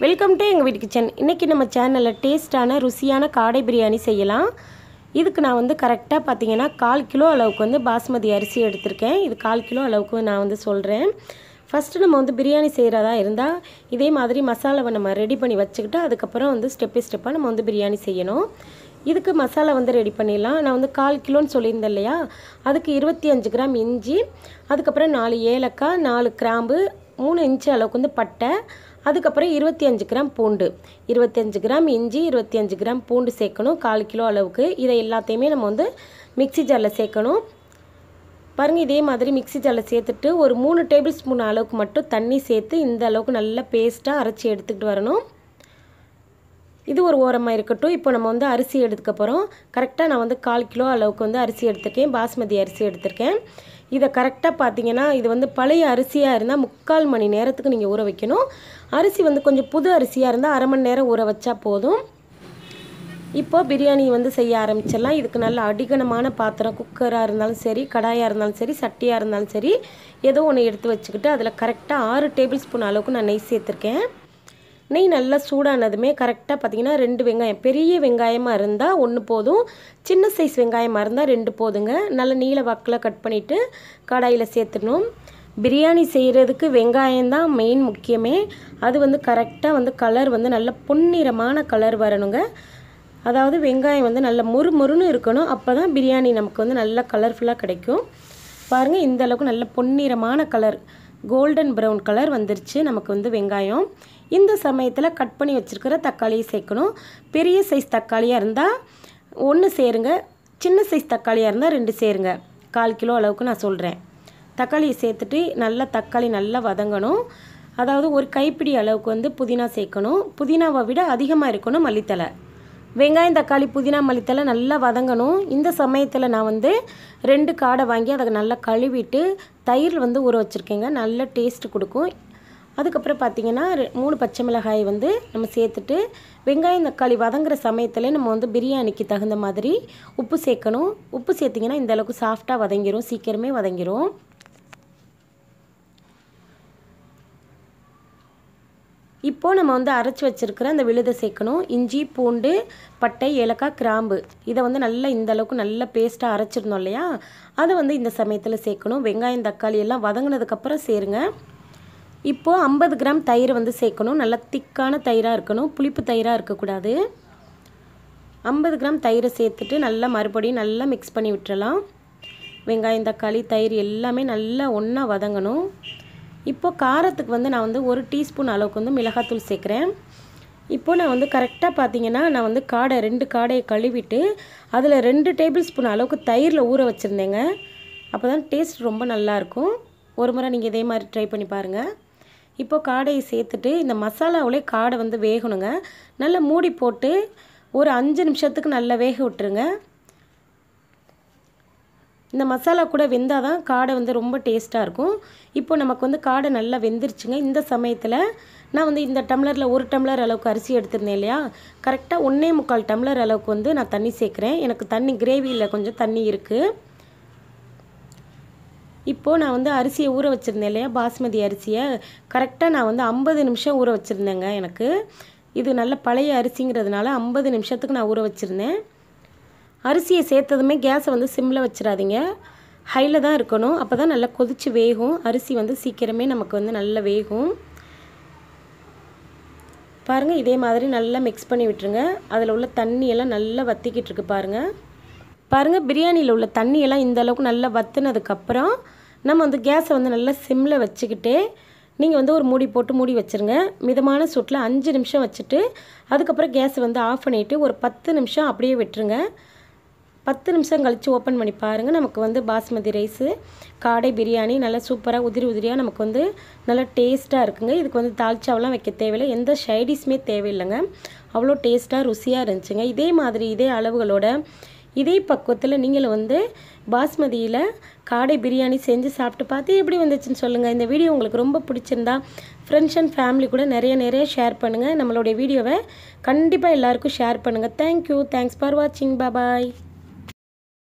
Welcome to எங்கள் வீட்டு kitchen. இன்றைக்கி நம்ம சேனலில் டேஸ்ட்டான ருசியான காடை பிரியாணி செய்யலாம். இதுக்கு நான் வந்து கரெக்டாக பார்த்தீங்கன்னா 1/4 கிலோ அளவுக்கு வந்து பாஸ்மதி அரிசி எடுத்திருக்கேன். இது 1/4 கிலோ அளவுக்கு நான் வந்து சொல்கிறேன். ஃபஸ்ட்டு நம்ம வந்து பிரியாணி செய்கிறதா இருந்தால் இதே மாதிரி மசாலாவை நம்ம ரெடி பண்ணி வச்சுக்கிட்டு அதுக்கப்புறம் வந்து ஸ்டெப் பை ஸ்டெப்பாக நம்ம வந்து பிரியாணி செய்யணும். இதுக்கு மசாலா வந்து ரெடி பண்ணிடலாம். நான் வந்து 1/4 கிலோன்னு சொல்லியிருந்தேன் இல்லையா, அதுக்கு 25 கிராம் இஞ்சி, அதுக்கப்புறம் 4 ஏலக்காய், 4 கிராம்பு, 3 இன்ச்சு அளவுக்கு வந்து பட்டை, அதுக்கப்புறம் 25 கிராம் பூண்டு. 25 கிராம் இஞ்சி, 25 கிராம் பூண்டு சேர்க்கணும் 1/4 கிலோ அளவுக்கு. இதை எல்லாத்தையுமே நம்ம வந்து மிக்சி ஜாரில் சேர்க்கணும். பாருங்கள், இதே மாதிரி மிக்சி ஜாரில் சேர்த்துட்டு ஒரு 3 டேபிள் ஸ்பூன் அளவுக்கு மட்டும் தண்ணி சேர்த்து இந்த அளவுக்கு நல்லா பேஸ்ட்டாக அரைச்சி எடுத்துக்கிட்டு வரணும். இது ஒரு ஓரமாக இருக்கட்டும். இப்போ நம்ம வந்து அரிசி எடுத்துக்க போகிறோம். கரெக்டாக நான் வந்து 1/4 கிலோ அளவுக்கு வந்து அரிசி எடுத்திருக்கேன், பாஸ்மதி அரிசி எடுத்திருக்கேன். இதை கரெக்டாக பார்த்தீங்கன்னா இது வந்து பழைய அரிசியாக இருந்தால் 3/4 மணி நேரத்துக்கு நீங்கள் ஊற வைக்கணும். அரிசி வந்து கொஞ்சம் புது அரிசியாக இருந்தால் 1/2 மணி நேரம் ஊற வச்சா போதும். இப்போ பிரியாணி வந்து செய்ய ஆரம்பிச்சிடலாம். இதுக்கு நல்ல அடிகனமான பாத்திரம், குக்கராக இருந்தாலும் சரி, கடாயாக இருந்தாலும் சரி, சட்டியாக இருந்தாலும் சரி, ஏதோ ஒன்று எடுத்து வச்சுக்கிட்டு அதில் கரெக்டாக 6 டேபிள் ஸ்பூன் அளவுக்கு நான் நெய் சேர்த்துருக்கேன். நெய் நல்லா சூடானதுமே கரெக்டாக பார்த்தீங்கன்னா 2 வெங்காயம், பெரிய வெங்காயமாக இருந்தால் 1 போதும், சின்ன சைஸ் வெங்காயமாக இருந்தால் 2 போதுங்க. நல்ல நீல வாக்கில் கட் பண்ணிவிட்டு கடாயில் சேர்த்துடணும். பிரியாணி செய்கிறதுக்கு வெங்காயம் தான் மெயின் முக்கியமே. அது வந்து கரெக்டாக வந்து கலர் வந்து நல்ல பொன்னிறமான கலர் வரணுங்க. அதாவது வெங்காயம் வந்து நல்ல முறுமுறுன்னு இருக்கணும். அப்போ தான் பிரியாணி நமக்கு வந்து நல்ல கலர்ஃபுல்லாக கிடைக்கும். பாருங்கள், இந்த அளவுக்கு நல்ல பொன்னிறமான கலர், கோல்டன் ப்ரௌன் கலர் வந்துருச்சு நமக்கு வந்து வெங்காயம். இந்த சமயத்தில் கட் பண்ணி வச்சுருக்கிற தக்காளியை சேர்க்கணும். பெரிய சைஸ் தக்காளியாக இருந்தால் 1 சேருங்க, சின்ன சைஸ் தக்காளியாக இருந்தால் 2 சேருங்க. 1/4 கிலோ அளவுக்கு நான் சொல்கிறேன். தக்காளியை சேர்த்துட்டு நல்லா தக்காளி நல்லா வதங்கணும். அதாவது ஒரு கைப்பிடி அளவுக்கு வந்து புதினா சேர்க்கணும். புதினாவை விட அதிகமாக இருக்கணும் மல்லித்தலை. வெங்காயம், தக்காளி, புதினா, மல்லித்தலை நல்லா வதங்கணும். இந்த சமயத்தில் நான் வந்து 2 காடை வாங்கி அதை நல்லா கழுவிட்டு தயிர் வந்து ஊற வச்சுருக்கேங்க. நல்ல டேஸ்ட்டு கொடுக்கும். அதுக்கப்புறம் பார்த்திங்கன்னா 3 பச்சை மிளகாய் வந்து நம்ம சேர்த்துட்டு வெங்காயம், தக்காளி வதங்குற சமயத்தில் நம்ம வந்து பிரியாணிக்கு தகுந்த மாதிரி உப்பு சேர்க்கணும். உப்பு சேர்த்திங்கன்னா இந்தளவுக்கு சாஃப்டாக வதங்கிடும், சீக்கிரமே வதங்கிடும். இப்போது நம்ம வந்து அரைச்சி வச்சுருக்கிற அந்த விழுதை சேர்க்கணும். இஞ்சி, பூண்டு, பட்டை, ஏலக்காய், கிராம்பு, இதை வந்து நல்லா இந்தளவுக்கு நல்லா பேஸ்ட்டாக அரைச்சிருந்தோம் இல்லையா, அதை வந்து இந்த சமயத்தில் சேர்க்கணும். வெங்காயம், தக்காளி எல்லாம் வதங்கினதுக்கப்புறம் சேருங்க. இப்போது 50 கிராம் தயிர் வந்து சேர்க்கணும். நல்லா திக்கான தயிராக இருக்கணும், புளிப்பு தயிராக இருக்கக்கூடாது. 50 கிராம் தயிரை சேர்த்துட்டு நல்லா மறுபடியும் நல்லா மிக்ஸ் பண்ணி விட்டுறலாம். வெங்காயம், தக்காளி, தயிர் எல்லாமே நல்லா ஒன்றா வதங்கணும். இப்போது காரத்துக்கு வந்து நான் வந்து 1 டீஸ்பூன் அளவுக்கு வந்து மிளகாத்தூள் சேர்க்குறேன். இப்போது நான் வந்து கரெக்டாக பார்த்தீங்கன்னா நான் வந்து 2 காடையை கழுவிட்டு அதில் 2 டேபிள் ஸ்பூன் அளவுக்கு தயிரில் ஊற வச்சுருந்தேங்க. அப்போ தான் டேஸ்ட் ரொம்ப நல்லாயிருக்கும். ஒரு முறை நீங்கள் இதே மாதிரி ட்ரை பண்ணி பாருங்கள். இப்போது காடையை சேர்த்துட்டு இந்த மசாலாவிலே காடை வந்து வேகணுங்க. நல்லா மூடி போட்டு ஒரு 5 நிமிஷத்துக்கு நல்லா வேக விட்டுருங்க. இந்த மசாலா கூட வெந்தால் தான் காடை வந்து ரொம்ப டேஸ்ட்டாக இருக்கும். இப்போ நமக்கு வந்து காடை நல்லா வெந்துருச்சுங்க. இந்த சமயத்தில் நான் வந்து இந்த டம்ளரில் 1 டம்ளர் அளவுக்கு அரிசி எடுத்திருந்தேன் இல்லையா, கரெக்டாக 1.25 டம்ளர் அளவுக்கு வந்து நான் தண்ணி சேர்க்குறேன். எனக்கு தண்ணி கிரேவியில் கொஞ்சம் தண்ணி இருக்குது. இப்போது நான் வந்து அரிசியை ஊற வச்சுருந்தேன் இல்லையா, பாஸ்மதி அரிசியை கரெக்டாக நான் வந்து 50 நிமிஷம் ஊற வச்சுருந்தேங்க. எனக்கு இது நல்ல பழைய அரிசிங்கிறதுனால 50 நிமிஷத்துக்கு நான் ஊற வச்சுருந்தேன். அரிசியை சேர்த்ததுமே கேஸை வந்து சிம்மில் வச்சிடாதீங்க, ஹையில் தான் இருக்கணும். அப்போ தான் நல்லா கொதித்து வேகும். அரிசி வந்து சீக்கிரமே நமக்கு வந்து நல்லா வேகும். பாருங்கள், இதே மாதிரி நல்லா மிக்ஸ் பண்ணி விட்டுருங்க. அதில் உள்ள தண்ணியெல்லாம் நல்லா வற்றிக்கிட்டு இருக்கு பாருங்கள். பிரியாணியில் உள்ள தண்ணியெல்லாம் இந்த அளவுக்கு நல்லா வற்றினதுக்கப்புறம் நம்ம வந்து கேஸை வந்து நல்லா சிம்மில் வச்சுக்கிட்டு நீங்கள் வந்து ஒரு மூடி போட்டு மூடி வச்சுருங்க. மிதமான சூட்டில் 5 நிமிஷம் வச்சுட்டு அதுக்கப்புறம் கேஸை வந்து ஆஃப் பண்ணிவிட்டு ஒரு 10 நிமிஷம் அப்படியே விட்டுருங்க. 10 நிமிஷம் கழித்து ஓப்பன் பண்ணி பாருங்கள். நமக்கு வந்து பாஸ்மதி ரைஸு காடை பிரியாணி நல்லா சூப்பராக உதிரி உதிரியாக நமக்கு வந்து நல்லா டேஸ்ட்டாக இருக்குங்க. இதுக்கு வந்து தால்ச்சாவெலாம் வைக்க தேவையில்லை, எந்த சைடிஷ்மே தேவையில்லைங்க. அவ்வளோ டேஸ்ட்டாக ருசியாக இருந்துச்சுங்க. இதே மாதிரி இதே அளவுகளோட இதே பக்குவத்தில் நீங்களும் வந்து பாஸ்மதியில் காடை பிரியாணி செஞ்சு சாப்பிட்டு பார்த்து எப்படி வந்துச்சுன்னு சொல்லுங்கள். இந்த வீடியோ உங்களுக்கு ரொம்ப பிடிச்சிருந்தா ஃப்ரெண்ட்ஸ் அண்ட் ஃபேமிலி கூட நிறைய ஷேர் பண்ணுங்கள். நம்மளுடைய வீடியோவை கண்டிப்பாக எல்லாருக்கும் ஷேர் பண்ணுங்கள். தேங்க்யூ, தேங்க்ஸ் ஃபார் வாட்சிங், பாய்.